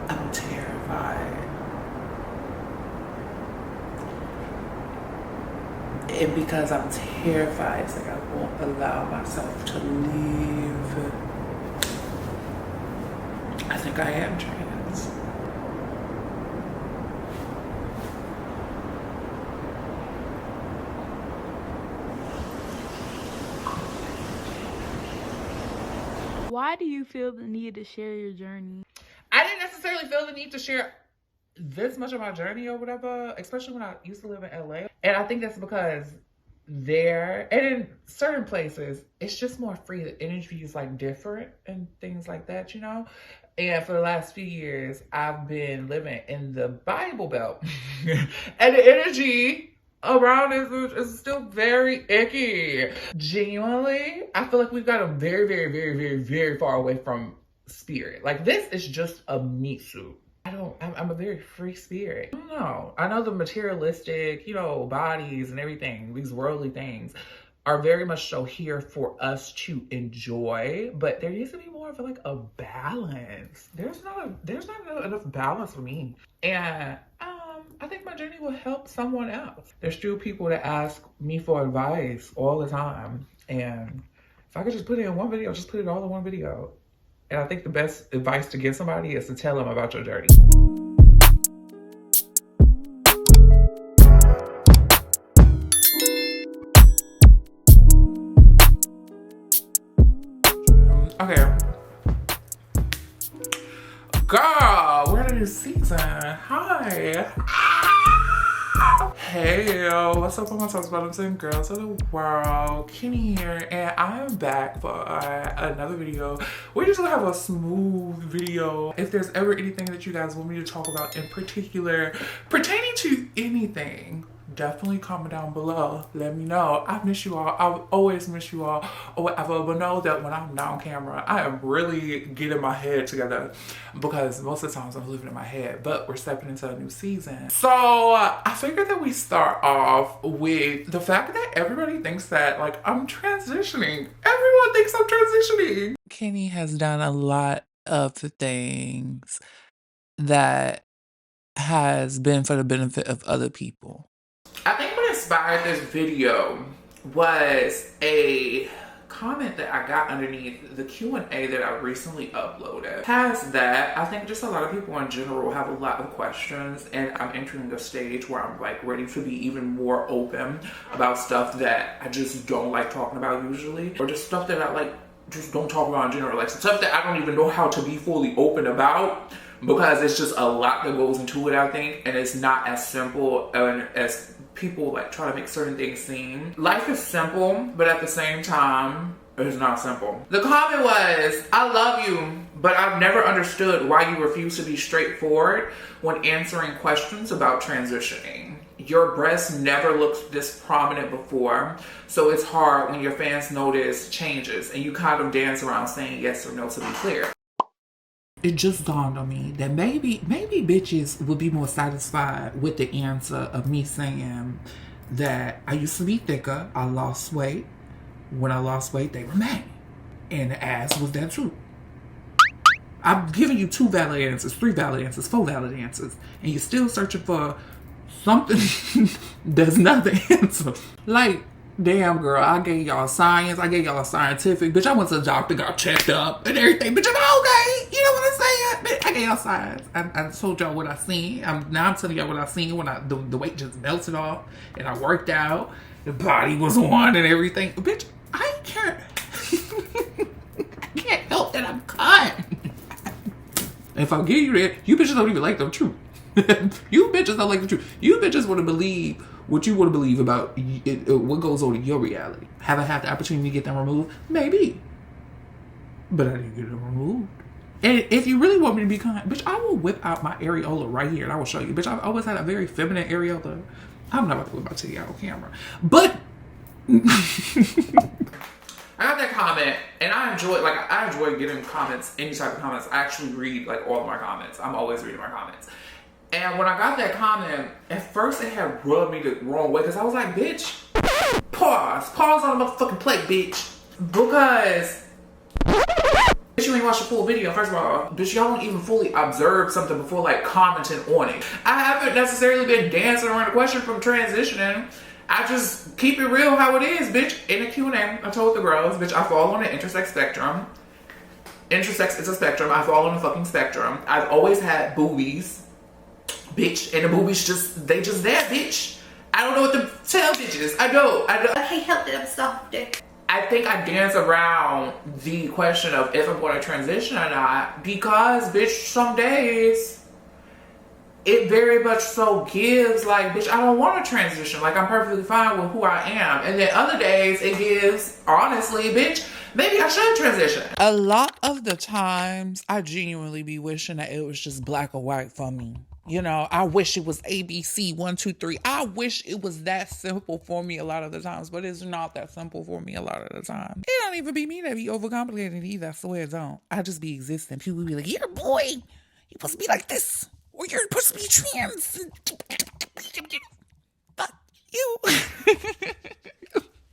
I'm terrified. And because I'm terrified, it's like I won't allow myself to leave. I think I am trans. Why do you feel the need to share your journey? I didn't necessarily feel the need to share this much of my journey or whatever, especially when I used to live in LA. And I think that's because there and in certain places, it's just more free. The energy is like different and things like that, you know? And for the last few years, I've been living in the Bible Belt. And the energy around is still very icky. Genuinely, I feel like we've gotten very, very, very, very, very far away from spirit. Like this is just a meat suit. I'm a very free spirit. I don't know. I know the materialistic, bodies and everything, these worldly things are very much so here for us to enjoy, but there needs to be more of like a balance. There's not enough balance for me. And I think my journey will help someone else. There's still people that ask me for advice all the time. And if I could just put it in one video, just put it all in one video. And I think the best advice to give somebody is to tell them about your journey. Okay. Girl, we're in a new season. Hi. Hey, what's up, my talks bottoms and girls of the world? Kenny here, and I'm back for another video. We're just gonna have a smooth video. If there's ever anything that you guys want me to talk about in particular pertaining to anything, definitely comment down below. Let me know. I miss you all. I always miss you all or whatever. But know that when I'm not on camera, I am really getting my head together because most of the times I'm living in my head. But we're stepping into a new season. So I figured that we start off with the fact that everybody thinks that like I'm transitioning. Everyone thinks I'm transitioning. Kenny has done a lot of the things that has been for the benefit of other people. I think what inspired this video was a comment that I got underneath the Q&A that I recently uploaded. Past that, I think just a lot of people in general have a lot of questions, and I'm entering a stage where I'm like ready to be even more open about stuff that I just don't like talking about usually, or just stuff that I like just don't talk about in general, like stuff that I don't even know how to be fully open about, because it's just a lot that goes into it, I think, and it's not as simple as people like try to make certain things seem. Life is simple, but at the same time, it's not simple. The comment was, I love you, but I've never understood why you refuse to be straightforward when answering questions about transitioning. Your breast never looked this prominent before, so it's hard when your fans notice changes and you kind of dance around saying yes or no to be clear. It just dawned on me that maybe bitches would be more satisfied with the answer of me saying that I used to be thicker, I lost weight. When I lost weight, they remained. And the ass was that too. I'm giving you 2 valid answers, 3 valid answers, 4 valid answers, and you're still searching for something that's not the answer. Like, damn, girl, I gave y'all science. I gave y'all scientific. Bitch, I went to the doctor, got checked up and everything. Bitch, I'm okay. You know what I'm saying? Bitch, I gave y'all science. I told y'all what I seen. Now I'm telling y'all what I seen when the weight just melted off and I worked out. The body was on and everything. Bitch, I can't. I can't help that I'm cut. If I give you that, you bitches don't even like the truth. You bitches don't like the truth. You bitches want to believe what you want to believe about what goes on in your reality. Have I had the opportunity to get them removed? Maybe. But I didn't get them removed. And if you really want me to be kind, bitch, I will whip out my areola right here and I will show you. Bitch, I've always had a very feminine areola. I'm not about to whip my titty out on camera. But I got that comment and I enjoy getting comments, any type of comments. I actually read like all of my comments. I'm always reading my comments. And when I got that comment, at first it had rubbed me the wrong way because I was like, bitch, pause on the motherfucking plate, bitch. Because Bitch, you ain't watched the full video. First of all, bitch, y'all don't even fully observe something before like commenting on it. I haven't necessarily been dancing around the question from transitioning. I just keep it real how it is, bitch. In a Q&A, I told the girls, bitch, I fall on the intersex spectrum. Intersex is a spectrum. I fall on the fucking spectrum. I've always had boobies, bitch, and the boobies they just there, bitch. I don't know what to tell bitches. I don't. I can't help it, I'm soft. I think I dance around the question of if I'm going to transition or not because, bitch, some days it very much so gives like, bitch, I don't want to transition. Like, I'm perfectly fine with who I am. And then other days it gives, honestly, bitch, maybe I should transition. A lot of the times I genuinely be wishing that it was just black or white for me. You know, I wish it was ABC 1, 2, 3. I wish it was that simple for me a lot of the times, but it's not that simple for me a lot of the time. It don't even be me that be overcomplicated either. I swear it don't. I just be existing. People be like, "Yeah, boy, you supposed to be like this, or you're supposed to be trans." Fuck you.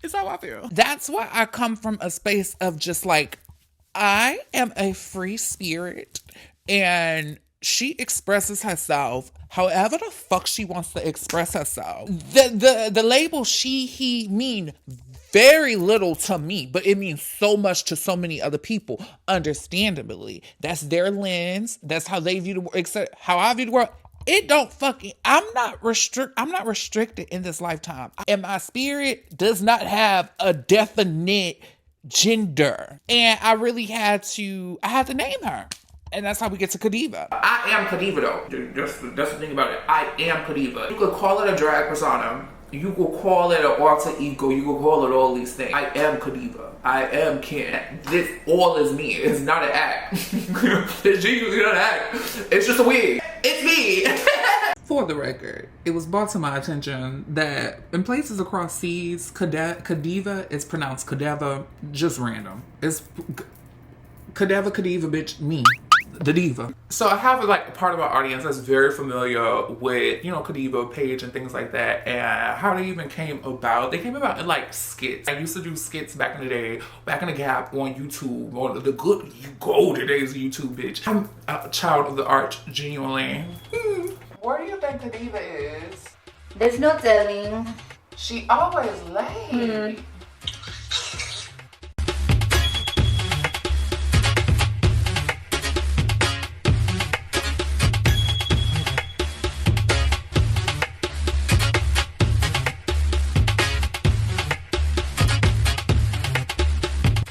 It's how I feel. That's why I come from a space of just like, I am a free spirit, and she expresses herself however the fuck she wants to express herself. The label she, he mean very little to me, but it means so much to so many other people, understandably. That's their lens. That's how they view the world, except how I view the world. It don't fucking, I'm not restricted in this lifetime. And my spirit does not have a definite gender. And I had to name her. And that's how we get to Kadiva. I am Kadiva though. That's the thing about it. I am Kadiva. You could call it a drag persona. You could call it an alter ego. You could call it all these things. I am Kadiva. I am Ken. This all is me. It's not an act. It's genuinely not an act. It's just a wig. It's me. For the record, it was brought to my attention that in places across seas, Kadiva is pronounced Kadeva, just random. It's Kadiva, bitch, me. The diva. So I have like a part of my audience that's very familiar with, you know, Kadiva page and things like that, and how they even came about. They came about in like skits. I used to do skits back in the day, back in the gap on YouTube, on the good golden days of YouTube, bitch. I'm a child of the art, genuinely. Where do you think Kadiva is? There's no telling. She always late.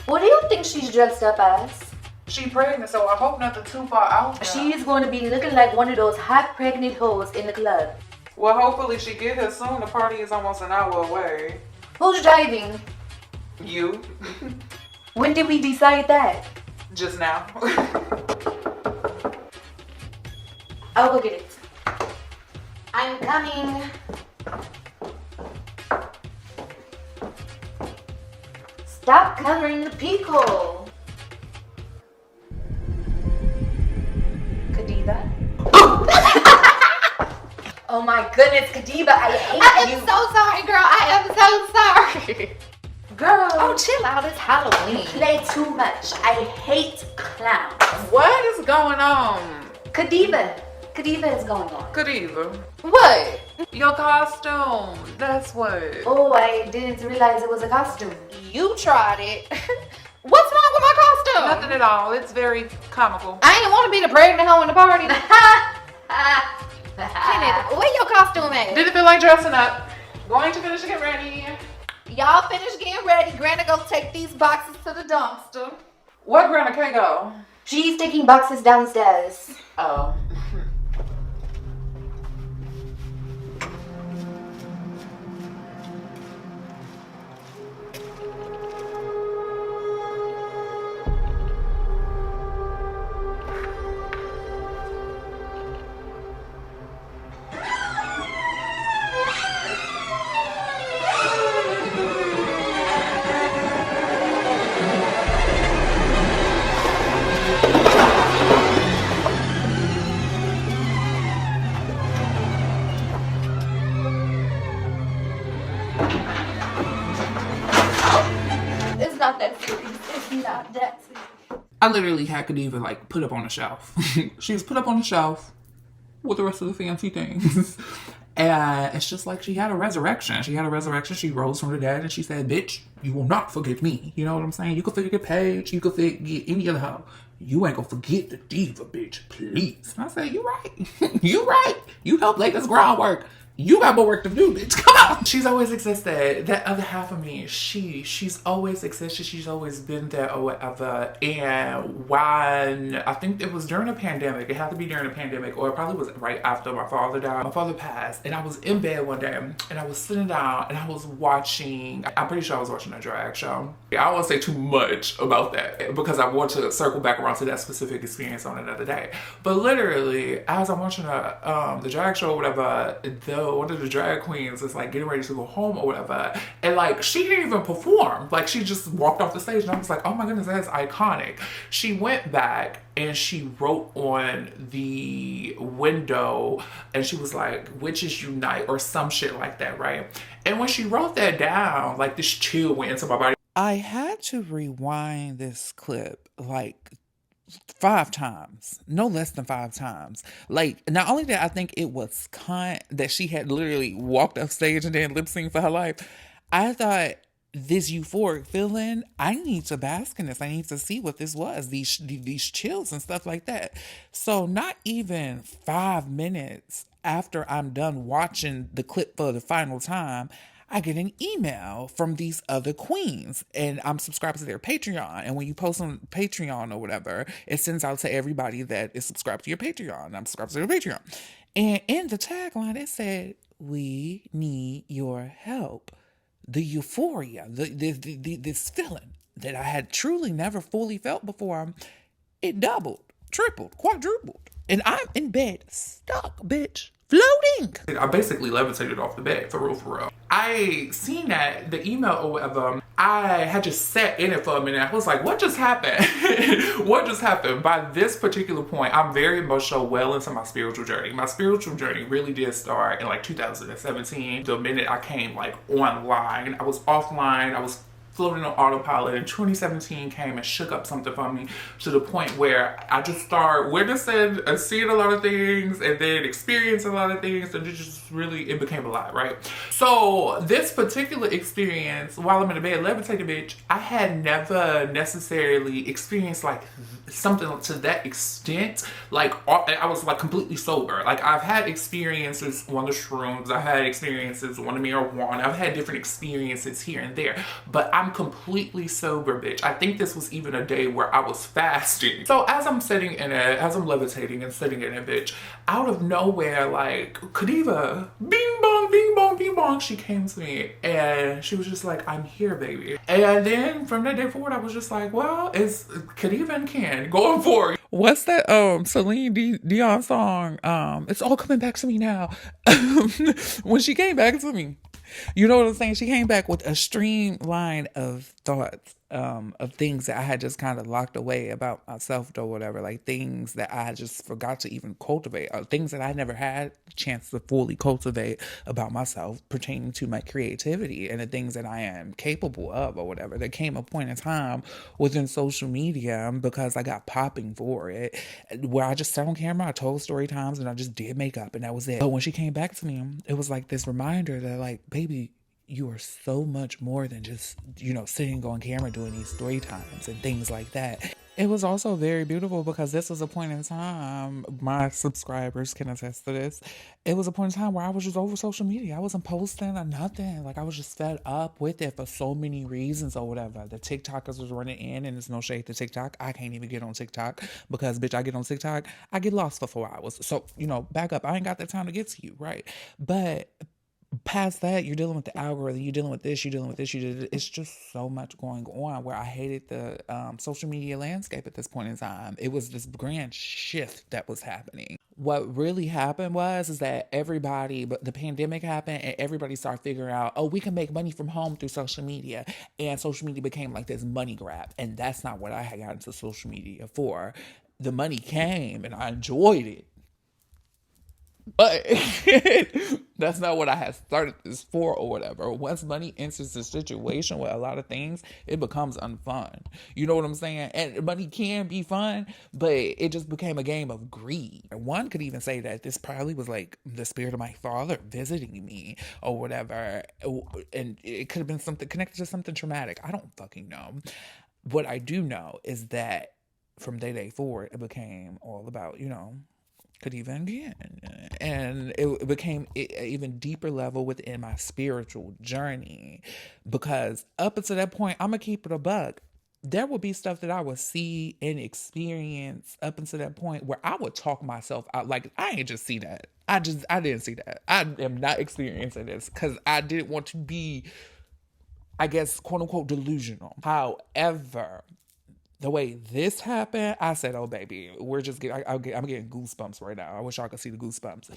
What do you think she's dressed up as? She pregnant, so I hope nothing too far out there. She is going to be looking like one of those hot pregnant hoes in the club. Well, hopefully she get here soon. The party is almost an hour away. Who's driving? You. When did we decide that? Just now. I'll go get it. I'm coming. Stop covering the peek hole. Kadiva? Oh my goodness, Kadiva, I hate you. I'm so sorry, girl. I am so sorry. Girl. Oh, chill out. It's Halloween. You play too much. I hate clowns. What is going on? Kadiva is going on. Kadiva. What? Your costume. That's what. Oh, I didn't realize it was a costume. You tried it. What's wrong with my costume? Nothing at all. It's very comical. I ain't want to be the pregnant hoe in the party. Kenneth, where your costume at? Did it feel like dressing up? Going to finish getting ready. Y'all finish getting ready. Granny go take these boxes to the dumpster. Where Grandma K go? She's taking boxes downstairs. Oh. I literally had Godiva like put up on a shelf. She was put up on the shelf with the rest of the fancy things. And it's just like she had a resurrection. She had a resurrection. She rose from the dead and she said, bitch, you will not forget me. You know what I'm saying? You can forget Paige. You can forget any other hoe. You ain't gonna forget the diva, bitch. Please. And I said, you right. You right. You helped lay this groundwork. You got more work to do, bitch. Come on. She's always existed. That other half of me, she's always existed. She's always been there or whatever. And when, I think it was during a pandemic, it had to be during a pandemic, or it probably was right after my father died. My father passed, and I was in bed one day, and I was sitting down, and I was watching, I'm pretty sure I was watching a drag show. I don't want to say too much about that, because I want to circle back around to that specific experience on another day. But literally, as I'm watching the drag show or whatever, one of the drag queens is like getting ready to go home or whatever, and like she didn't even perform. Like she just walked off the stage, and I was like, oh my goodness, that's iconic. She went back and she wrote on the window, and she was like, witches unite, or some shit like that, right? And when she wrote that down, like this chill went into my body. I had to rewind this clip like 5 times, no less than 5 times. Like, not only that, I think it was cunt that she had literally walked off stage and then lip sync for her life. I thought, this euphoric feeling, I need to bask in this. I need to see what this was, these chills and stuff like that. So not even 5 minutes after I'm done watching the clip for the final time, I get an email from these other queens, and I'm subscribed to their Patreon. And when you post on Patreon or whatever, it sends out to everybody that is subscribed to your Patreon. I'm subscribed to their Patreon. And in the tagline, it said, we need your help. The euphoria, this feeling that I had truly never fully felt before, it doubled, tripled, quadrupled. And I'm in bed, stuck, bitch. Floating. I basically levitated off the bed, for real, for real. I seen that, the email or whatever, I had just sat in it for a minute. I was like, what just happened? What just happened? By this particular point, I'm very much so well into my spiritual journey. My spiritual journey really did start in like 2017. The minute I came like online, I was offline, I was floating on autopilot, and 2017 came and shook up something for me to the point where I just started witnessing and seeing a lot of things, and then experiencing a lot of things, and it became a lot, right? So this particular experience, while I'm in the bed levitating, bitch, I had never necessarily experienced like something to that extent. Like I was like completely sober. Like I've had experiences on the shrooms, I've had experiences on the marijuana, I've had different experiences here and there, but I'm completely sober, bitch. I think this was even a day where I was fasting. So as I'm sitting in it, as I'm levitating and sitting in it, bitch, out of nowhere, like, Kadiva, bing bong, bing bong, bing bong, she came to me and she was just like, I'm here, baby. And then from that day forward, I was just like, well, it's Kadiva and Ken going forward. What's that Celine Dion song? It's all coming back to me now. When she came back to me, you know what I'm saying? She came back with a streamline of thoughts, of things that I had just kind of locked away about myself or whatever, like things that I just forgot to even cultivate, things that I never had a chance to fully cultivate about myself pertaining to my creativity and the things that I am capable of or whatever. There came a point in time within social media, because I got popping for it, where I just sat on camera, I told story times, and I just did makeup, and that was it. But when she came back to me, it was like this reminder that, like, baby, you are so much more than just, sitting on camera doing these story times and things like that. It was also very beautiful because this was a point in time, my subscribers can attest to this, it was a point in time where I was just over social media. I wasn't posting or nothing. Like, I was just fed up with it for so many reasons or whatever. The TikTokers was running in, and there's no shade to TikTok. I can't even get on TikTok because, bitch, I get on TikTok, I get lost for 4 hours. So, back up. I ain't got that time to get to you, right? But past that, you're dealing with the algorithm, you're dealing with this, it's just so much going on where I hated the social media landscape at this point in time. It was this grand shift that was happening. What really happened is that the pandemic happened, and everybody started figuring out, oh, we can make money from home through social media, and social media became like this money grab, and that's not what I had gotten into social media for. The money came, and I enjoyed it. But that's not what I had started this for or whatever. Once money enters the situation with a lot of things, it becomes unfun. You know what I'm saying? And money can be fun, but it just became a game of greed. One could even say that this probably was like the spirit of my father visiting me or whatever. And it could have been something connected to something traumatic. I don't fucking know. What I do know is that from day forward, it became all about, could even again. And it became an even deeper level within my spiritual journey, because up until that point, I'm gonna keep it a buck. There would be stuff that I would see and experience up until that point where I would talk myself out. Like, I ain't just see that. I didn't see that. I am not experiencing this because I didn't want to be, I guess, quote unquote, delusional. However, the way this happened, I said, oh, baby, I'm getting goosebumps right now. I wish y'all could see the goosebumps.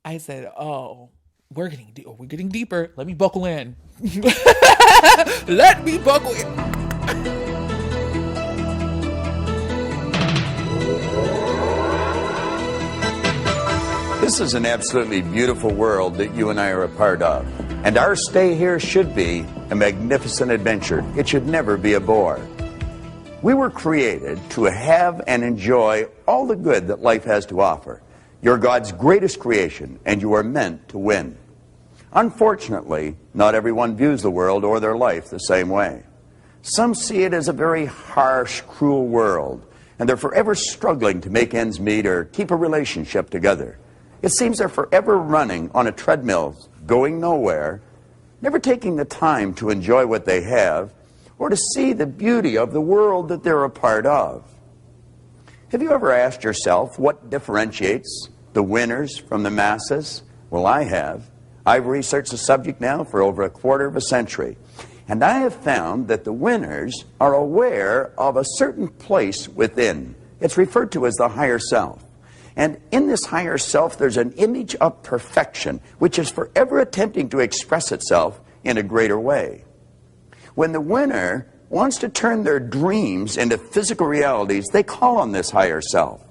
I said, oh, we're getting deeper. Let me buckle in. Let me buckle in. This is an absolutely beautiful world that you and I are a part of. And our stay here should be a magnificent adventure. It should never be a bore. We were created to have and enjoy all the good that life has to offer. You're God's greatest creation, and you are meant to win. Unfortunately, not everyone views the world or their life the same way. Some see it as a very harsh, cruel world, and they're forever struggling to make ends meet or keep a relationship together. It seems they're forever running on a treadmill, going nowhere, never taking the time to enjoy what they have, or to see the beauty of the world that they're a part of. Have you ever asked yourself what differentiates the winners from the masses? Well, I have. I've researched the subject now for over a quarter of a century, and I have found that the winners are aware of a certain place within. It's referred to as the higher self. And in this higher self, there's an image of perfection, which is forever attempting to express itself in a greater way. When the winner wants to turn their dreams into physical realities, they call on this higher self.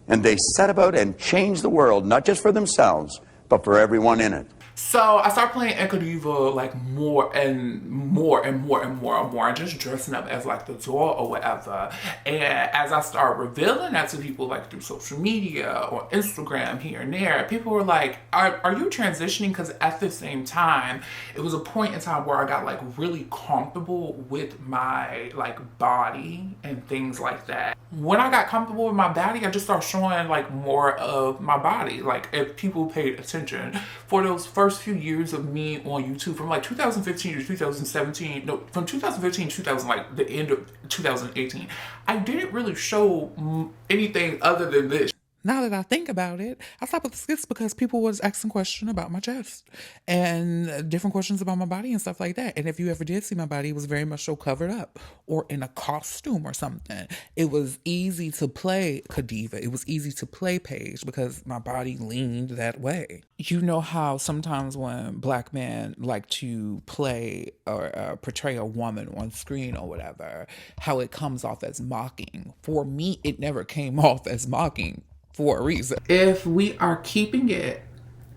And they set about and change the world, not just for themselves, but for everyone in it. So I started playing Encodiva like more and more. I'm just dressing up as like the doll or whatever. And as I started revealing that to people like through social media or Instagram here and there, people were like, are you transitioning? Because at the same time, it was a point in time where I got like really comfortable with my like body and things like that. When I got comfortable with my body, I just started showing like more of my body. Like if people paid attention for those first few years of me on YouTube, from like 2015 to 2017, no, from 2015 to the end of 2018, I didn't really show anything other than this. Now that I think about it, I stopped with the skits because people was asking questions about my chest and different questions about my body and stuff like that. And if you ever did see my body, it was very much so covered up or in a costume or something. It was easy to play Kadiva. It was easy to play Paige because my body leaned that way. You know how sometimes when black men like to play or portray a woman on screen or whatever, how it comes off as mocking. For me, it never came off as mocking. For a reason. If we are keeping it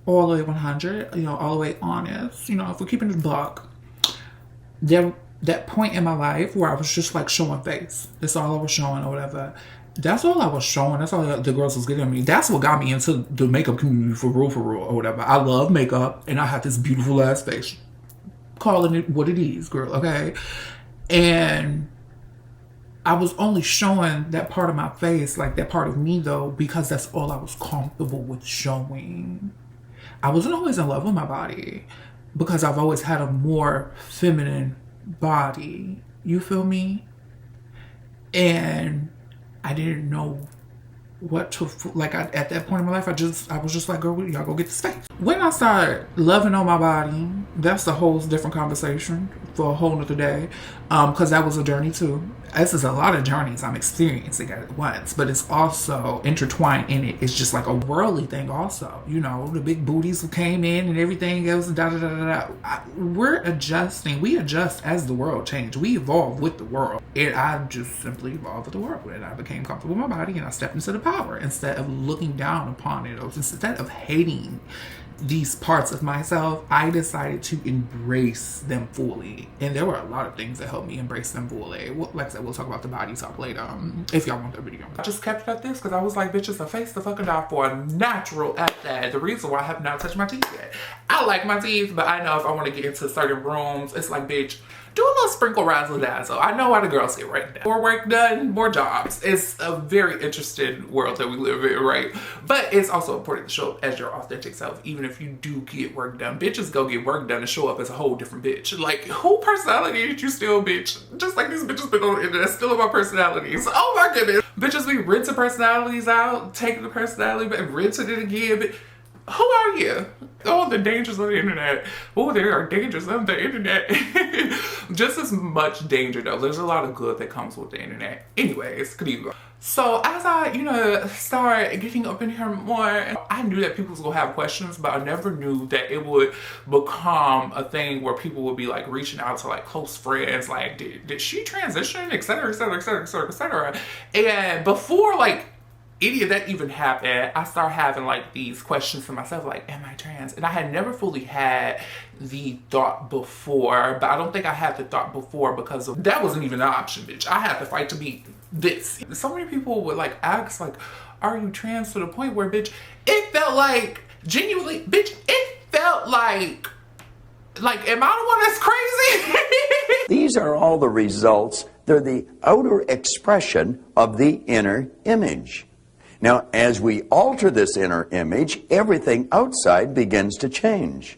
all the way 100, all the way honest, if we're keeping it buck, that point in my life where I was just like showing face, that's all I was showing or whatever, that's all I was showing, that's all the girls was getting me. That's what got me into the makeup community for real or whatever. I love makeup and I have this beautiful ass face. Calling it what it is, girl, okay? And I was only showing that part of my face, like that part of me though, because that's all I was comfortable with showing. I wasn't always in love with my body because I've always had a more feminine body. You feel me? And I didn't know what to, at that point in my life, I was just like, girl, y'all go get this face. When I started loving on my body, that's a whole different conversation for a whole nother day, because that was a journey too. this is a lot of journeys I'm experiencing at once, but it's also intertwined in it. It's just like a worldly thing also. You know, the big booties who came in and everything else, we're adjusting. We adjust as the world changes. We evolve with the world. And I just simply evolved with the world. And I became comfortable with my body and I stepped into the power instead of looking down upon it. Instead of hating these parts of myself, I decided to embrace them fully. And there were a lot of things that helped me embrace them fully. Like I said, we'll talk about the body talk later, if y'all want the video. I just kept it at this because I was like, bitch, it's a face to fucking die for, natural at that. The reason why I have not touched my teeth yet. I like my teeth, but I know if I want to get into certain rooms, it's like, bitch, do a little sprinkle razzle dazzle. I know why the girls get right now. More work done, more jobs. It's a very interesting world that we live in, right? But it's also important to show up as your authentic self, even if you do get work done. Bitches go get work done and show up as a whole different bitch. Like, who personality did you steal, bitch? Just like these bitches been on the internet stealing my personalities. Oh my goodness. Bitches be renting personalities out, taking the personality back, renting it again. But who are you? Oh, the dangers of the internet. Oh, there are dangers of the internet. Just as much danger though. There's a lot of good that comes with the internet. Anyways, continue. So as I, start getting up in here more, I knew that people was gonna have questions, but I never knew that it would become a thing where people would be like reaching out to like close friends, like, did she transition, etc., etc., etc., etc., etc. And before like any of that even happened, I started having like these questions to myself, like, am I trans? And I had never fully had the thought before, but I don't think I had the thought before because that wasn't even an option, bitch. I had to fight to be this. So many people would like ask, like, are you trans, to the point where, bitch, it felt like, genuinely, bitch, it felt like, am I the one that's crazy? These are all the results. They're the outer expression of the inner image. Now, as we alter this inner image, everything outside begins to change.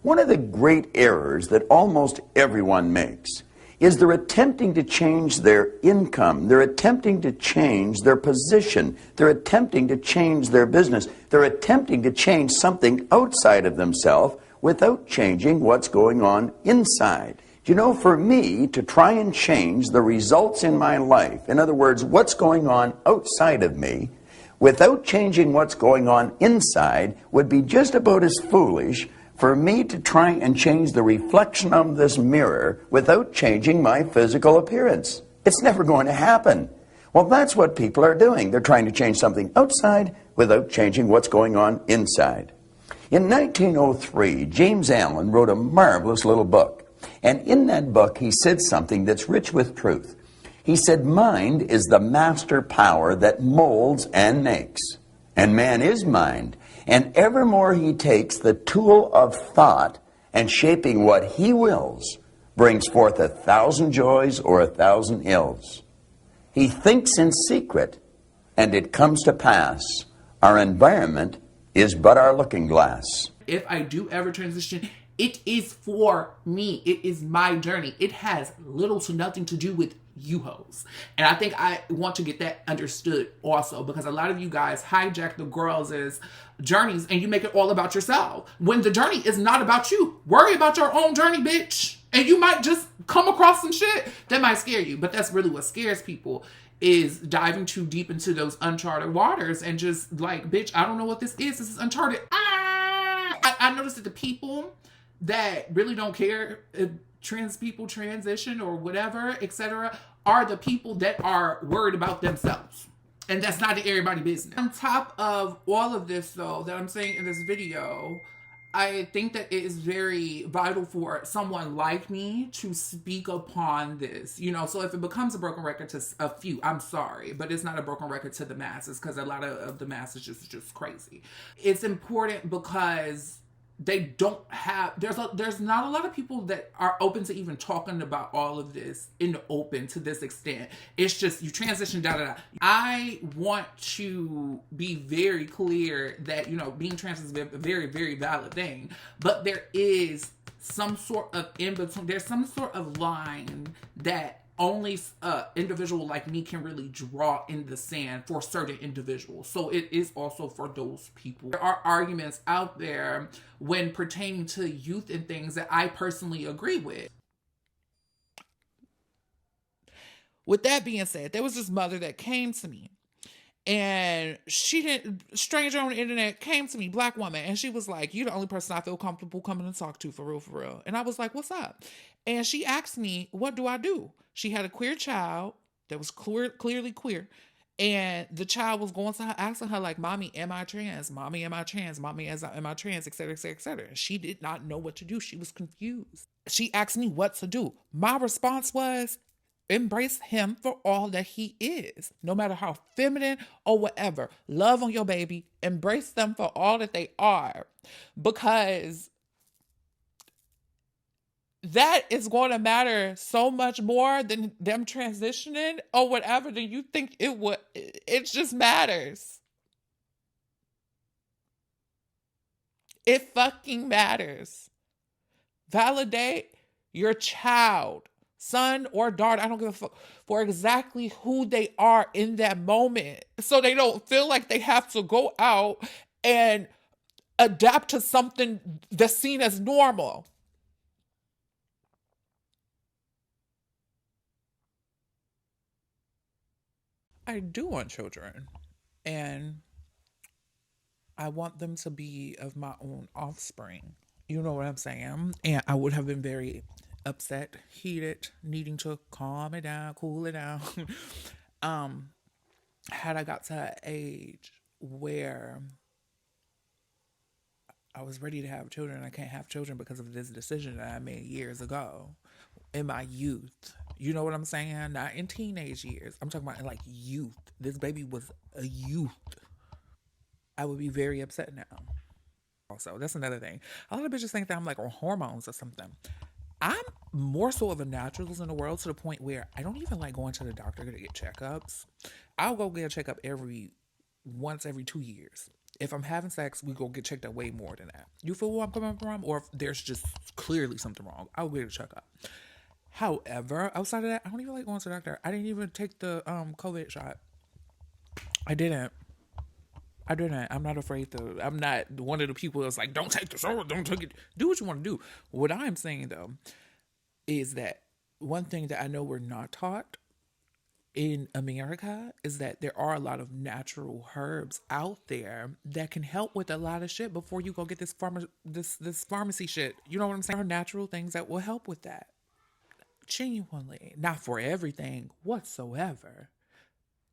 One of the great errors that almost everyone makes is they're attempting to change their income, they're attempting to change their position, they're attempting to change their business, they're attempting to change something outside of themselves without changing what's going on inside. You know, for me to try and change the results in my life, in other words, what's going on outside of me, without changing what's going on inside, would be just about as foolish for me to try and change the reflection of this mirror without changing my physical appearance. It's never going to happen. Well, that's what people are doing. They're trying to change something outside without changing what's going on inside. In 1903, James Allen wrote a marvelous little book. And in that book, he said something that's rich with truth. He said, mind is the master power that molds and makes. And man is mind. And evermore he takes the tool of thought and shaping what he wills, brings forth 1,000 joys or 1,000 ills. He thinks in secret, and it comes to pass. Our environment is but our looking glass. If I do ever transition, it is for me. It is my journey. It has little to nothing to do with you hoes. And I think I want to get that understood also, because a lot of you guys hijack the girls' journeys and you make it all about yourself when the journey is not about you. Worry about your own journey, bitch. And you might just come across some shit that might scare you. But that's really what scares people, is diving too deep into those uncharted waters and just like, bitch, I don't know what this is. This is uncharted. I noticed that the people that really don't care if trans people transition or whatever, etc., are the people that are worried about themselves. And that's not everybody's business. On top of all of this, though, that I'm saying in this video, I think that it is very vital for someone like me to speak upon this. You know, so if it becomes a broken record to a few, I'm sorry, but it's not a broken record to the masses, because a lot of the masses just crazy. It's important because they don't have, there's not a lot of people that are open to even talking about all of this in the open to this extent. It's just, you transition, I want to be very clear that, you know, being trans is a very, very valid thing, but there is some sort of in-between, there's some sort of line that only an individual like me can really draw in the sand for certain individuals. So it is also for those people. There are arguments out there when pertaining to youth and things that I personally agree with. With that being said, there was this mother that came to me, and she didn't, stranger on the internet came to me, black woman, and she was like, "You're the only person I feel comfortable coming to talk to, for real, for real." And I was like, "What's up?" And she asked me, "What do I do?" She had a queer child that was clearly queer. And the child was going to her, asking her, like, "Mommy, am I trans? Mommy, am I trans? Mommy, am I trans?" Et cetera, et cetera, et cetera. And she did not know what to do. She was confused. She asked me what to do. My response was, embrace him for all that he is, no matter how feminine or whatever. Love on your baby. Embrace them for all that they are, because that is going to matter so much more than them transitioning or whatever than you think it would. It just matters. It fucking matters. Validate your child, son or daughter, I don't give a fuck, for exactly who they are in that moment, so they don't feel like they have to go out and adapt to something that's seen as normal. I do want children, and I want them to be of my own offspring. You know what I'm saying? And I would have been very upset, heated, needing to calm it down, cool it down, had I got to an age where I was ready to have children. I can't have children because of this decision that I made years ago in my youth. You know what I'm saying? Not in teenage years. I'm talking about in like youth. This baby was a youth. I would be very upset now. Also, that's another thing. A lot of bitches think that I'm like on hormones or something. I'm more so of a naturalist in the world, to the point where I don't even like going to the doctor to get checkups. I'll go get a checkup once every 2 years. If I'm having sex, we go get checked out way more than that. You feel where I'm coming from? Or if there's just clearly something wrong, I'll get a checkup. However, outside of that, I don't even like going to the doctor. I didn't even take the COVID shot. I didn't. I'm not afraid to. I'm not one of the people that's like, "Don't take the shot, don't take it." Do what you want to do. What I'm saying, though, is that one thing that I know we're not taught in America is that there are a lot of natural herbs out there that can help with a lot of shit before you go get this pharmacy shit. You know what I'm saying? There are natural things that will help with that. Genuinely. Not for everything whatsoever.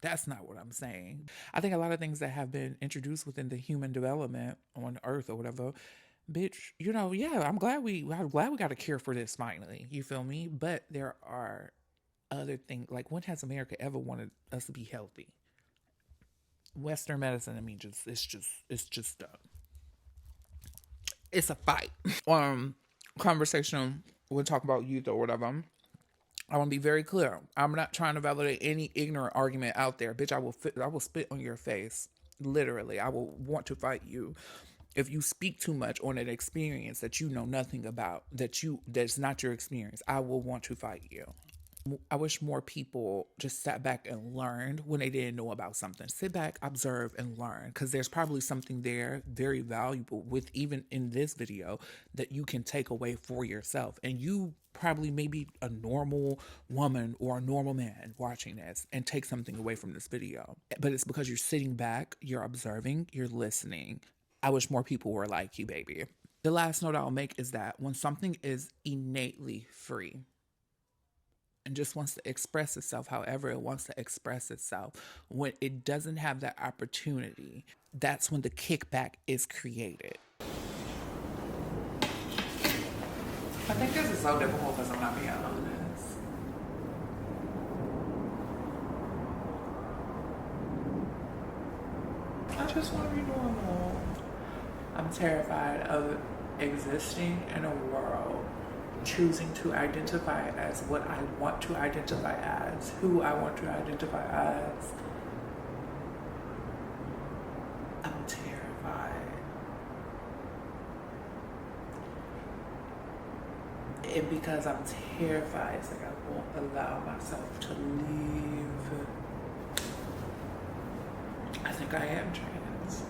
That's not what I'm saying. I think a lot of things that have been introduced within the human development on Earth or whatever, bitch, you know, yeah, I'm glad we got a cure for this finally. You feel me? But there are other things. Like, when has America ever wanted us to be healthy? Western medicine, I mean, it's a fight. Conversation, we'll talk about youth or whatever. I want to be very clear. I'm not trying to validate any ignorant argument out there. Bitch, I will spit on your face. Literally, I will want to fight you. If you speak too much on an experience that you know nothing about, that's not your experience, I will want to fight you. I wish more people just sat back and learned when they didn't know about something. Sit back, observe, and learn, because there's probably something there very valuable with, even in this video, that you can take away for yourself. And you probably may be a normal woman or a normal man watching this and take something away from this video. But it's because you're sitting back, you're observing, you're listening. I wish more people were like you, baby. The last note I'll make is that when something is innately free and just wants to express itself however it wants to express itself, when it doesn't have that opportunity, that's when the kickback is created. I think this is so difficult because I'm not being honest. I just want to be normal. I'm terrified of existing in a world choosing to identify as what I want to identify as, who I want to identify as. I'm terrified. And because I'm terrified, it's like I won't allow myself to leave. I think I am trans.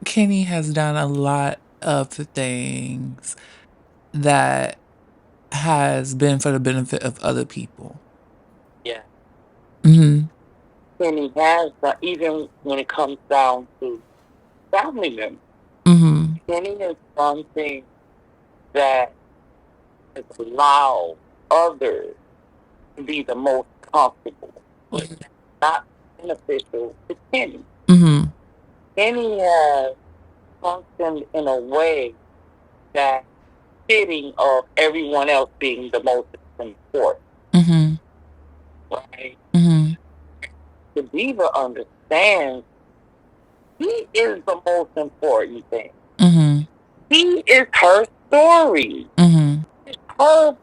Kenny has done a lot of the things that has been for the benefit of other people. Yeah. Mm-hmm. And he has, even when it comes down to family members, Mm-hmm. Kenny is something that has allowed others to be the most comfortable, but not beneficial to Kenny. Mm-hmm. Kenny has functioned in a way that fitting of everyone else being the most important. Mm-hmm. Right? Mm-hmm. The diva understands he is the most important thing. Mm-hmm. He is her story. Mm-hmm. It's her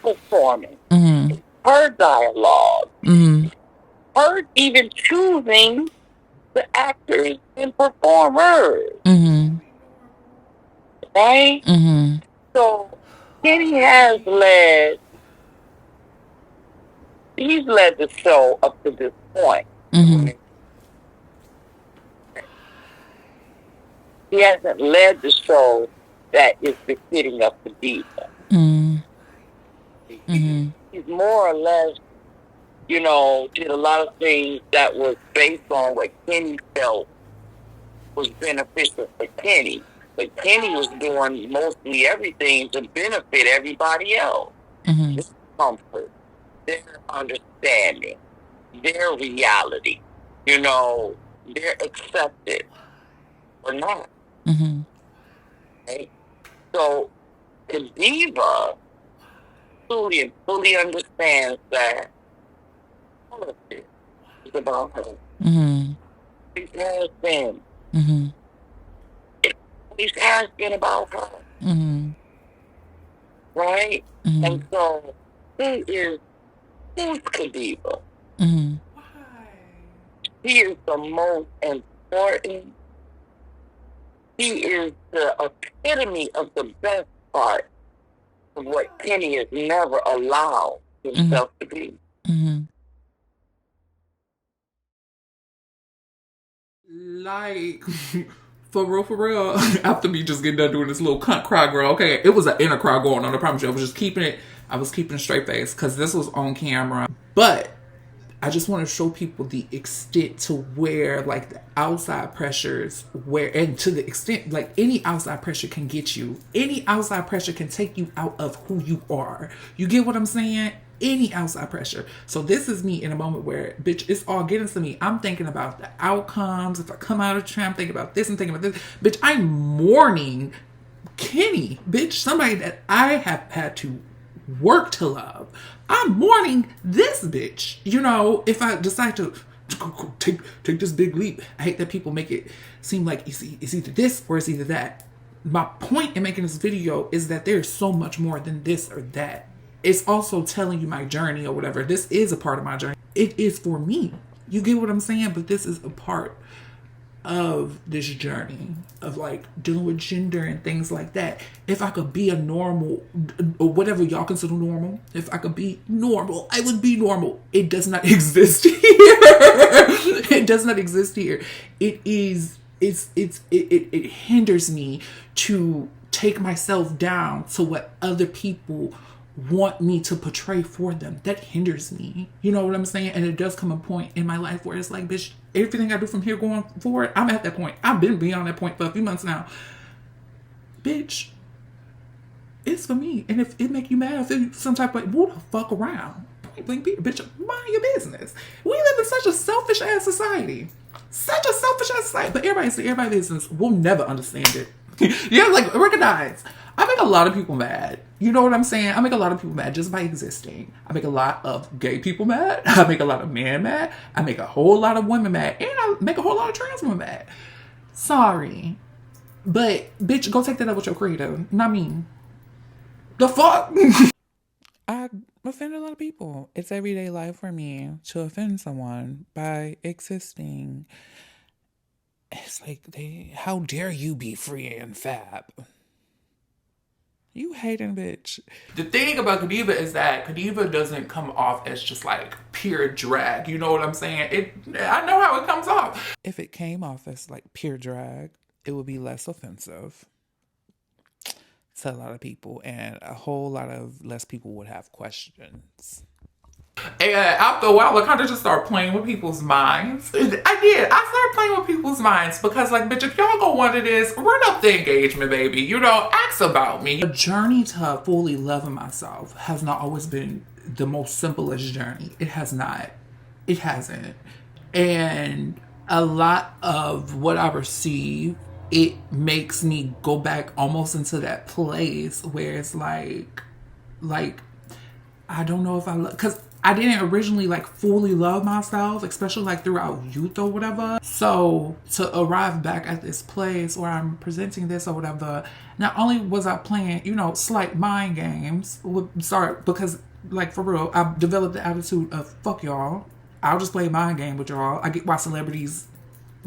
performance. Mm-hmm. It's her dialogue. Mm-hmm. Her even choosing the actors and performers. Mm-hmm. Right? Mm-hmm. So Kenny has he's led the show up to this point. Mm-hmm. He hasn't led the show that is befitting of the diva. Mm-hmm. Mm-hmm. He's more or less, did a lot of things that was based on what Kenny felt was beneficial for Kenny. But Kenny was doing mostly everything to benefit everybody else. Mm-hmm. Their comfort, their understanding, their reality, their accepted or not. Mm-hmm. Right? So the diva fully understands that all of this is about her. Mm-hmm. It has been. Mm-hmm. It always has been about her. Mm-hmm. Right? Mm-hmm. And so who's the diva? Mm-hmm. He is the most important. He is the epitome of the best part of what Kenny has never allowed himself to be. Mm-hmm. Like, for real, after me just getting done doing this little cunt cry girl, okay, it was an inner cry going on, I promise you. I was keeping a straight face because this was on camera. But I just want to show people the extent to where, like, the outside pressures, and to the extent, like, any outside pressure can get you. Any outside pressure can take you out of who you are. You get what I'm saying? Any outside pressure. So this is me in a moment where, bitch, it's all getting to me. I'm thinking about the outcomes. If I come out of trap, I'm thinking about this and thinking about this. Bitch, I'm mourning Kenny. Bitch, somebody that I have had to work to love. I'm mourning this bitch. If I decide to take this big leap, I hate that people make it seem like it's either this or it's either that. My point in making this video is that there's so much more than this or that. It's also telling you my journey or whatever. This is a part of my journey. It is for me. You get what I'm saying? But this is a part of this journey of, like, dealing with gender and things like that. If I could be a normal, or whatever y'all consider normal, if I could be normal, I would be normal. It does not exist here. It does not exist here. It hinders me to take myself down to what other people want me to portray for them. That hinders me. You know what I'm saying? And it does come a point in my life where it's like, bitch, everything I do from here going forward, I'm at that point. I've been beyond that point for a few months now. Bitch, it's for me. And if it make you mad, I feel some type of, move the fuck around. Point blank, bitch, mind your business. We live in such a selfish ass society. Such a selfish ass society. But everybody's business will never understand it. Yeah, like, recognize. I make a lot of people mad. You know what I'm saying? I make a lot of people mad just by existing. I make a lot of gay people mad. I make a lot of men mad. I make a whole lot of women mad. And I make a whole lot of trans women mad. Sorry. But, bitch, go take that up with your creator. Not me. The fuck? I offend a lot of people. It's everyday life for me to offend someone by existing. It's like, how dare you be free and fab? You hating bitch. The thing about Kadiva is that Kadiva doesn't come off as just like pure drag. You know what I'm saying? I know how it comes off. If it came off as like pure drag, it would be less offensive. to a lot of people, and a whole lot of less people would have questions. And after a while, I kind of just started playing with people's minds. I started playing with people's minds because, like, bitch, if y'all go want this, run up the engagement, baby. You know, ask about me. The journey to fully loving myself has not always been the most simplest journey. It has not. It hasn't. And a lot of what I receive, it makes me go back almost into that place where it's like, I don't know if I love, because I didn't originally like fully love myself, especially like throughout youth or whatever. So to arrive back at this place where I'm presenting this or whatever, not only was I playing, you know, slight mind games, because like for real, I developed the attitude of fuck y'all. I'll just play a mind game with y'all. I get why celebrities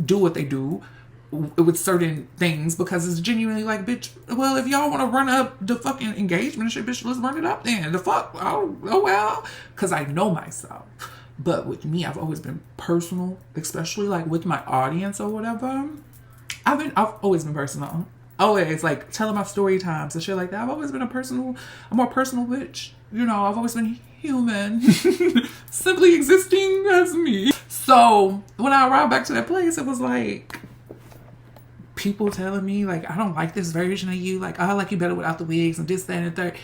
do what they do with certain things, because it's genuinely like, bitch, well, if y'all want to run up the fucking engagement shit, bitch, let's run it up then. The fuck? Oh well. Because I know myself. But with me, I've always been personal, especially like with my audience or whatever. I've always been personal. Always, like, telling my story times and shit like that. I've always been a more personal bitch. You know, I've always been human. Simply existing as me. So, when I arrived back to that place, it was like, people telling me, like, I don't like this version of you. Like, I like you better without the wigs and this, that, and the third.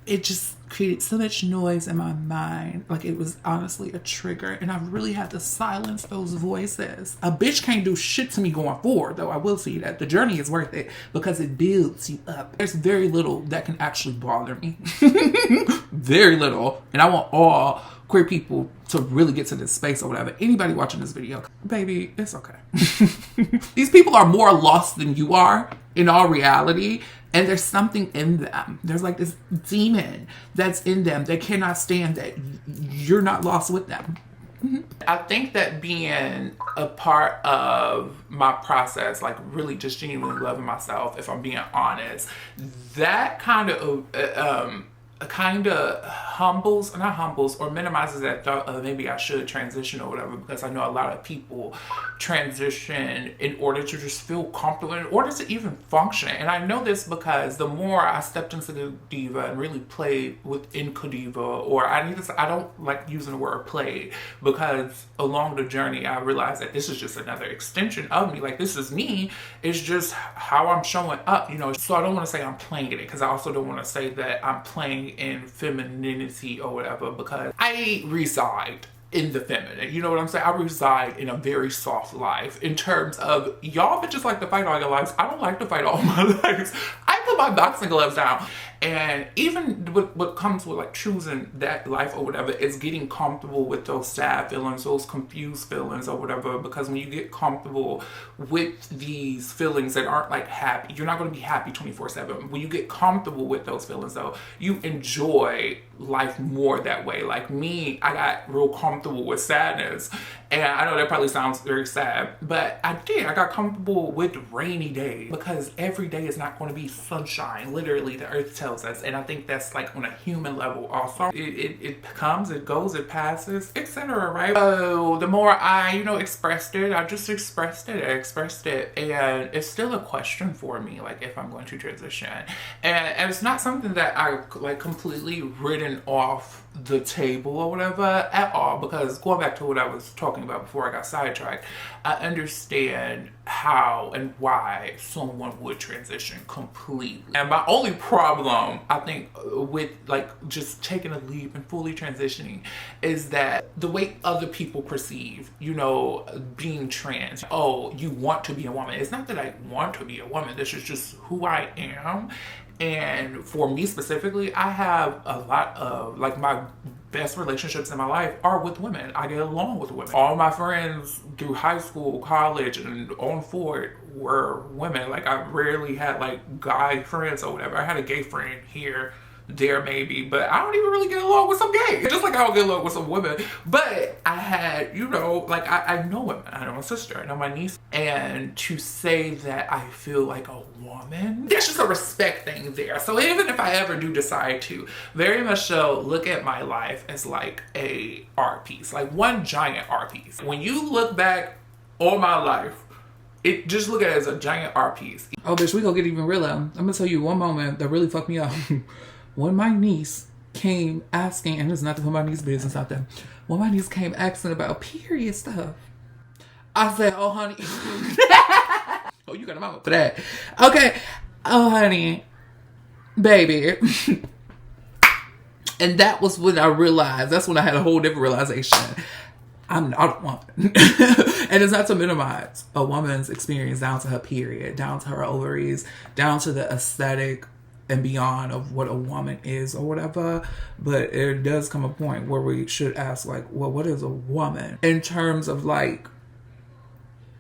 It just created so much noise in my mind. Like, it was honestly a trigger. And I really had to silence those voices. A bitch can't do shit to me going forward, though. I will see that. The journey is worth it because it builds you up. There's very little that can actually bother me. Very little. And I want all queer people to really get to this space or whatever. Anybody watching this video, baby, it's okay. These people are more lost than you are in all reality. And there's something in them. There's like this demon that's in them. They cannot stand that you're not lost with them. Mm-hmm. I think that being a part of my process, like really just genuinely loving myself, if I'm being honest, that kind of humbles or minimizes that thought of maybe I should transition or whatever, because I know a lot of people transition in order to just feel comfortable, in order to even function. And I know this because the more I stepped into the diva and really played within Kadiva, or I don't like using the word played, because along the journey I realized that this is just another extension of me. Like, this is me. It's just how I'm showing up, you know. So I don't want to say I'm playing in it, because I also don't want to say that I'm playing in femininity or whatever, because I reside in the feminine. You know what I'm saying? I reside in a very soft life in terms of y'all bitches like to fight all your lives. I don't like to fight all my lives. I put my boxing gloves down. And even what comes with like choosing that life or whatever is getting comfortable with those sad feelings, those confused feelings or whatever. Because when you get comfortable with these feelings that aren't like happy, you're not going to be happy 24/7. When you get comfortable with those feelings though, you enjoy life more that way. Like me, I got real comfortable with sadness. And I know that probably sounds very sad, but I got comfortable with rainy days, because every day is not going to be sunshine. Literally, the earth tells us. And I think that's like on a human level also. It comes, it goes, it passes, etc. Right? So the more I, expressed it, I just expressed it. And it's still a question for me, like if I'm going to transition. And it's not something that I like completely written off the table or whatever at all, because going back to what I was talking about before I got sidetracked, I understand how and why someone would transition completely. And my only problem, I think, with like just taking a leap and fully transitioning is that the way other people perceive, being trans. Oh, you want to be a woman. It's not that I want to be a woman. This is just who I am. And for me specifically, I have a lot of, like, my best relationships in my life are with women. I get along with women. All my friends through high school, college, and on forward were women. Like, I rarely had, like, guy friends or whatever. I had a gay friend here, there maybe, but I don't even really get along with some gays. Just like I don't get along with some women. But I had, like, I know women. I know my sister, I know my niece. And to say that I feel like a woman, there's just a respect thing there. So even if I ever do decide to, very much so look at my life as like a art piece, like one giant art piece. When you look back on my life, It just look at it as a giant art piece. Oh, bitch, we gonna get even realer. I'm gonna tell you one moment that really fucked me up. When my niece came asking, and it's not to put my niece's business out there, when my niece came asking about period stuff, I said, oh, honey. Oh, you got a mama for that. Okay. Oh, honey. Baby. And that was when I realized, that's when I had a whole different realization. I'm not a woman. And it's not to minimize a woman's experience down to her period, down to her ovaries, down to the aesthetic and beyond of what a woman is or whatever. But it does come a point where we should ask, like, well, what is a woman? In terms of, like,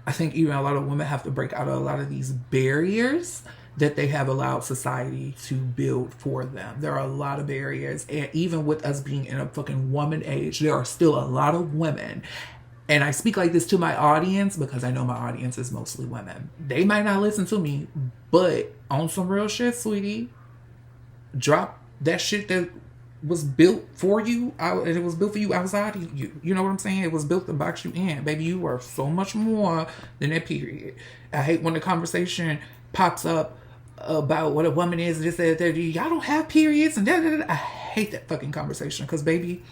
I think even a lot of women have to break out of a lot of these barriers that they have allowed society to build for them. There are a lot of barriers. And even with us being in a fucking woman age, there are still a lot of women. And I speak like this to my audience because I know my audience is mostly women. They might not listen to me, but on some real shit, sweetie, drop that shit that was built for you out, and it was built for you outside of you. You know what I'm saying? It was built to box you in. Baby, you are so much more than that period. I hate when the conversation pops up about what a woman is, this, that, that. Y'all don't have periods and that. I hate that fucking conversation because, baby,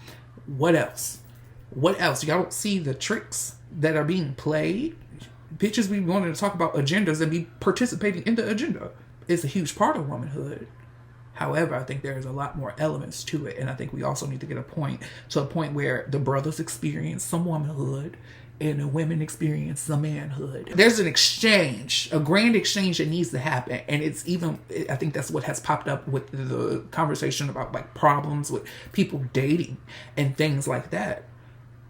what else? What else? Y'all don't see the tricks that are being played? Bitches be wanting to talk about agendas and be participating in the agenda. It's a huge part of womanhood. However, I think there's a lot more elements to it. And I think we also need to get to a point where the brothers experience some womanhood and the women experience some manhood. There's an exchange, a grand exchange that needs to happen. And it's even, I think that's what has popped up with the conversation about like problems with people dating and things like that.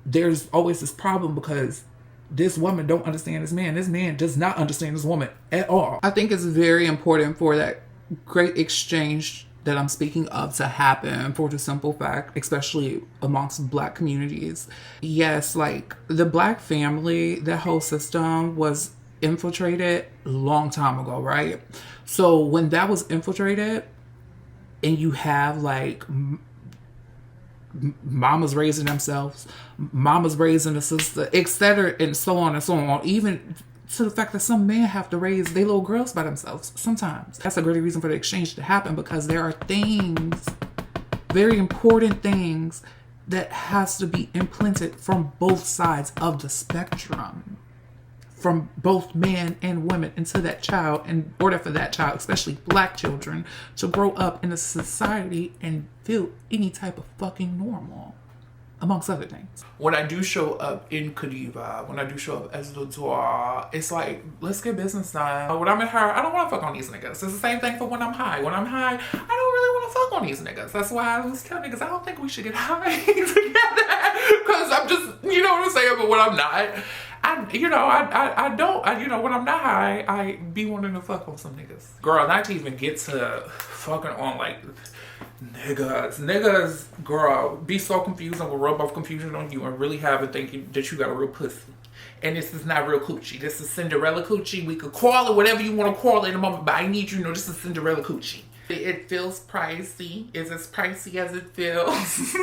There's always this problem because this woman don't understand this man. This man does not understand this woman at all. I think it's very important for that great exchange that I'm speaking of to happen, for the simple fact, especially amongst Black communities. Yes, like the Black family, that whole system was infiltrated a long time ago, right? So when that was infiltrated and you have like mamas raising themselves, mamas raising a sister, etc., and so on and so on, even to the fact that some men have to raise their little girls by themselves sometimes. That's a great reason for the exchange to happen, because there are things, very important things, that has to be implanted from both sides of the spectrum, from both men and women into that child, in order for that child, especially Black children, to grow up in a society and feel any type of fucking normal, amongst other things. When I do show up in Kadiva, when I do show up as the door, it's like, let's get business done. When I'm in her, I don't want to fuck on these niggas. It's the same thing for when I'm high. When I'm high, I don't really want to fuck on these niggas. That's why I was telling niggas, I don't think we should get high together. Because I'm just, you know what I'm saying? But when I'm not, when I'm not high, I be wanting to fuck on some niggas. Girl, not to even get to fucking on like niggas, girl, be so confused and will rub off confusion on you and really have it thinking that you got a real pussy. And this is not real coochie. This is Cinderella coochie. We could call it whatever you want to call it in a moment, but I need you to know this is Cinderella coochie. It feels pricey. It's as pricey as it feels.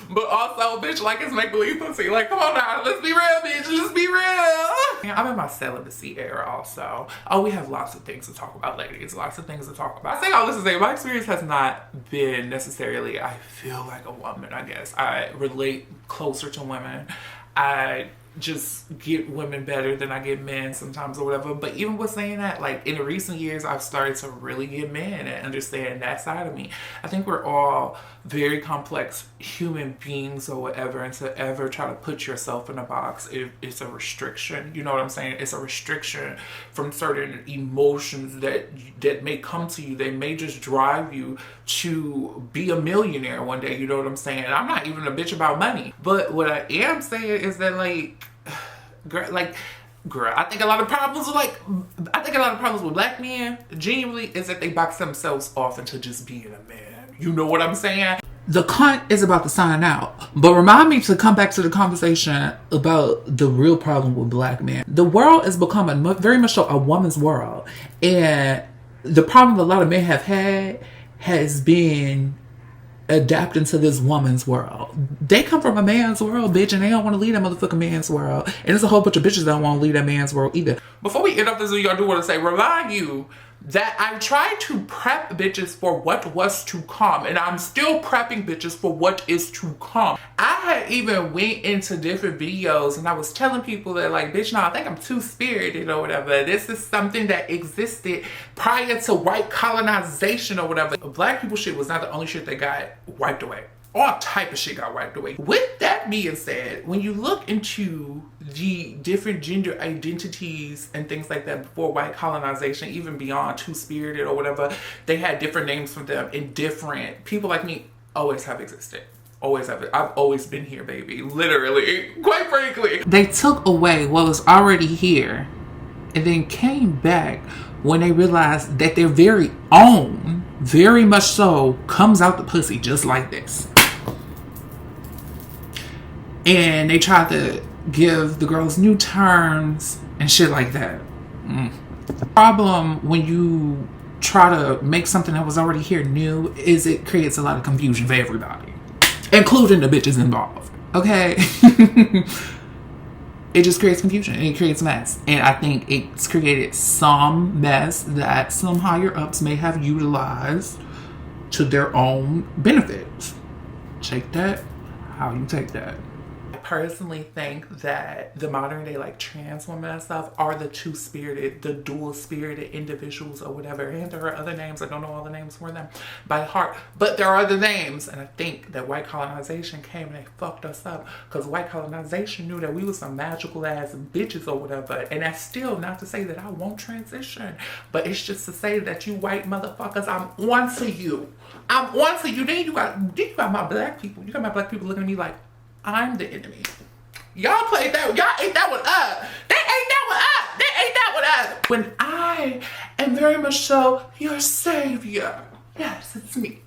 But also, bitch, like it's make-believe pussy. Like, come on now, let's be real, bitch. Let's be real. I'm in my celibacy era also. Oh, we have lots of things to talk about, ladies. Lots of things to talk about. I say all this to say, my experience has not been necessarily, I feel like a woman, I guess. I relate closer to women. I just get women better than I get men sometimes or whatever. But even with saying that, like in the recent years, I've started to really get men and understand that side of me. I think we're all very complex human beings or whatever, and to ever try to put yourself in a box, it's a restriction. You know what I'm saying? It's a restriction from certain emotions that may come to you. They may just drive you to be a millionaire one day. You know what I'm saying? And I'm not even a bitch about money. But what I am saying is that girl, I think a lot of problems with Black men genuinely is that they box themselves off into just being a man. You know what I'm saying? The cunt is about to sign out, but remind me to come back to the conversation about the real problem with Black men. The world has become very much so a woman's world, and the problem a lot of men have had has been adapt into this woman's world. They come from a man's world, bitch, and they don't want to leave that motherfucking man's world. And there's a whole bunch of bitches that don't want to leave that man's world either. Before we end up this video, I do want to say, remind you that I tried to prep bitches for what was to come, and I'm still prepping bitches for what is to come. I had even went into different videos and I was telling people that, like, bitch, no, I think I'm two-spirited or whatever. This is something that existed prior to white colonization or whatever. Black people shit was not the only shit that got wiped away. All type of shit got wiped away. With that being said, when you look into the different gender identities and things like that before white colonization, even beyond two-spirited or whatever, they had different names for them, and different people like me always have existed. Always have it. I've always been here, baby. Literally, quite frankly. They took away what was already here and then came back when they realized that their very own, very much so, comes out the pussy just like this. And they tried to give the girls new terms and shit like that. The problem when you try to make something that was already here new is it creates a lot of confusion for everybody, including the bitches involved. Okay? It just creates confusion and it creates mess. And I think it's created some mess that some higher ups may have utilized to their own benefits. Take that how you take that. I personally think that the modern day, like, trans women and stuff are the two-spirited, the dual-spirited individuals or whatever. And there are other names. I don't know all the names for them by heart, but there are other names. And I think that white colonization came and they fucked us up, because white colonization knew that we was some magical ass bitches or whatever. And that's still not to say that I won't transition, but it's just to say that you white motherfuckers, I'm on to you. I'm on to you. Then you got my black people. You got my black people looking at me like I'm the enemy. Y'all played that. Y'all ate that one up. They ate that one up. They ate that one up. When I am very much so your savior. Yes, it's me.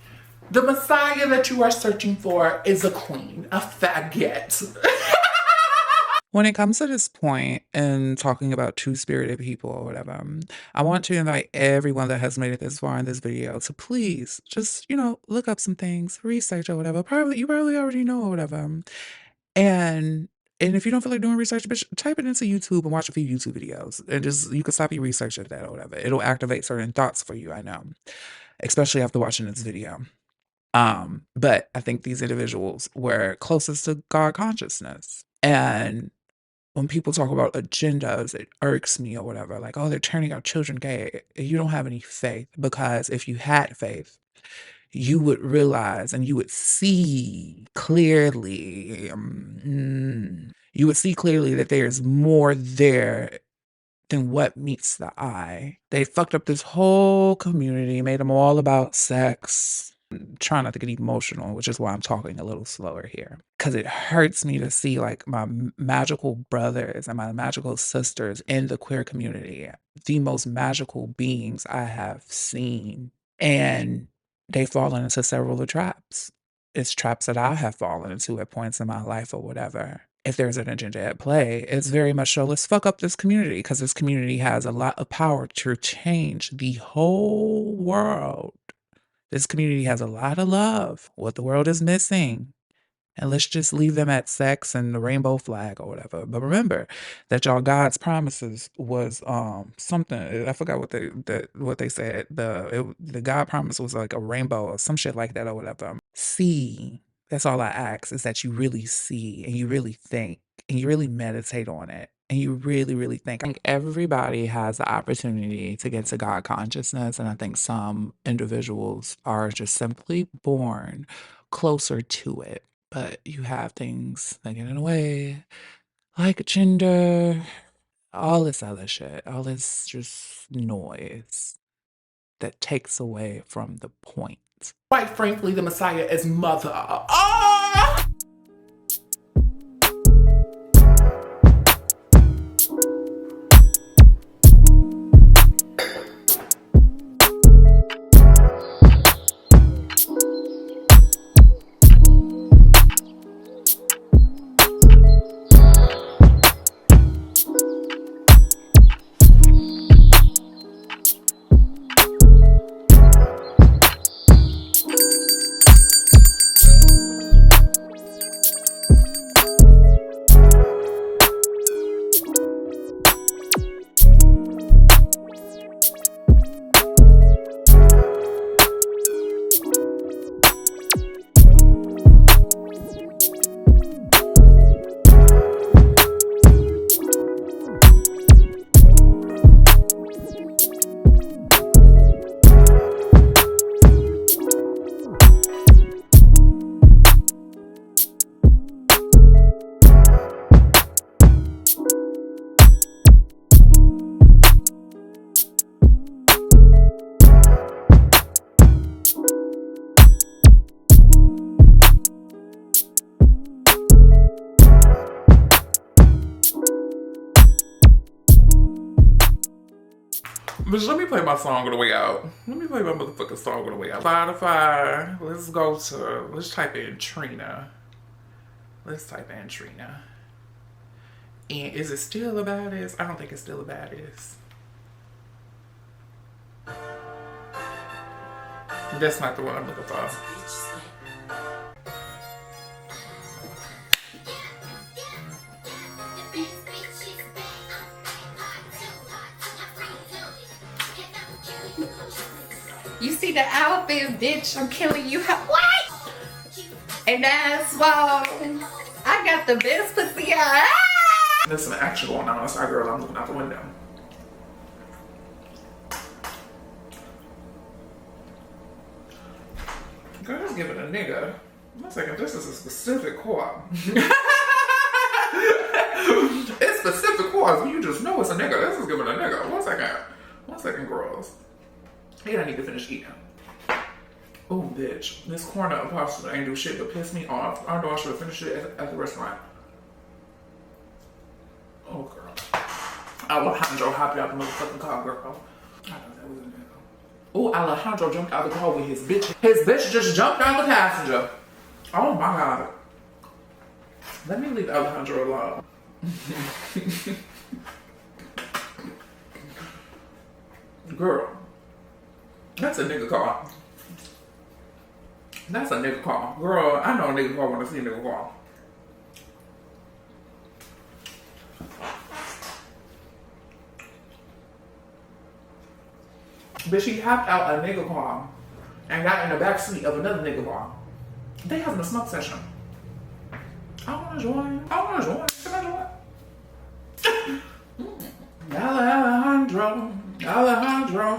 The Messiah that you are searching for is a queen, a faggot. When it comes to this point in talking about two-spirited people or whatever, I want to invite everyone that has made it this far in this video to please just, look up some things, research or whatever. You probably already know or whatever. And if you don't feel like doing research, bitch, type it into YouTube and watch a few YouTube videos. And you can stop your research at that or whatever. It'll activate certain thoughts for you, I know. Especially after watching this video. But I think these individuals were closest to God consciousness. And when people talk about agendas, it irks me or whatever. Like, oh, they're turning our children gay. You don't have any faith, because if you had faith, you would realize and you would see clearly, that there's more there than what meets the eye. They fucked up this whole community, made them all about sex. Try not to get emotional, which is why I'm talking a little slower here, because it hurts me to see, like, my magical brothers and my magical sisters in the queer community, the most magical beings I have seen, and they've fallen into several of the traps. It's traps that I have fallen into at points in my life or whatever. If there's an agenda at play, it's very much so, let's fuck up this community, because this community has a lot of power to change the whole world. This community has a lot of love, what the world is missing. And let's just leave them at sex and the rainbow flag or whatever. But remember that y'all God's promises was something. I forgot what they said. The God promise was like a rainbow or some shit like that or whatever. See, that's all I ask, is that you really see and you really think and you really meditate on it. And you really, really think. I think everybody has the opportunity to get to God consciousness. And I think some individuals are just simply born closer to it. But you have things that get in the way, like gender, all this other shit. All this just noise that takes away from the point. Quite frankly, the Messiah is mother. Oh! But let me play my song on the way out. Let me play my motherfucking song on the way out. Spotify. Let's type in Trina. Let's type in Trina. And is it still a baddest? I don't think it's still a baddest. That's not the one I'm looking for. You see the outfit, bitch? I'm killing you. What? And that's why I got the best pussy out. There's some action going on outside, girl. I'm looking out the window. Girl, just give it a nigga. 1 second, this is a specific co-op. It's specific co-op. You just know it's a nigga. This is giving a nigga. 1 second. 1 second, girls. Hey, I need to finish eating. Oh, bitch. This corner of pasta ain't do shit but piss me off. I know I should have finished it at the restaurant. Oh, girl. Alejandro hopped out the motherfucking car, girl. I thought that was a nigga. Oh, Alejandro jumped out the car with his bitch. His bitch just jumped out the passenger. Oh, my God. Let me leave Alejandro alone. Girl. That's a nigga car. That's a nigga car. Girl, I know a nigga car when I see a nigga car. But she hopped out a nigga car and got in the back seat of another nigga car. They having a smoke session. I wanna join. I wanna join. Can I join? Alejandro.